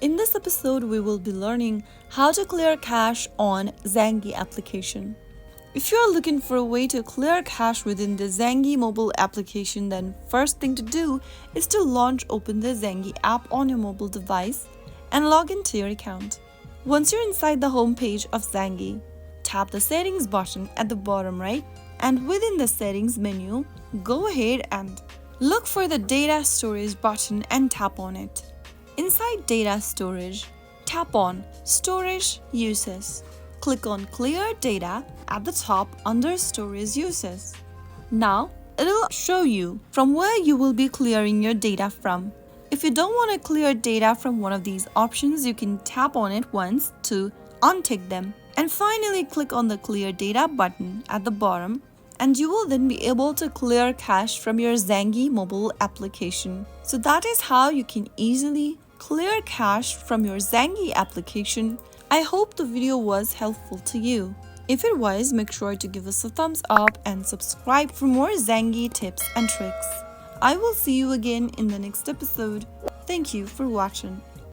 In this episode, we will be learning how to clear cache on Zangi application. If you are looking for a way to clear cache within the Zangi mobile application, then first thing to do is to open the Zangi app on your mobile device and log into your account. Once you're inside the home page of Zangi, tap the settings button at the bottom right, and within the settings menu, go ahead and look for the data storage button and tap on it. Inside data storage, tap on storage uses. Click on clear data at the top under storage uses. Now, it'll show you from where you will be clearing your data from. If you don't want to clear data from one of these options, you can tap on it once to untick them. And finally, click on the clear data button at the bottom, and you will then be able to clear cache from your Zangi mobile application. So that is how you can easily clear cache from your Zangi application. I hope the video was helpful to you. If it was, make sure to give us a thumbs up and subscribe for more Zangi tips and tricks. I will see you again in the next episode. Thank you for watching.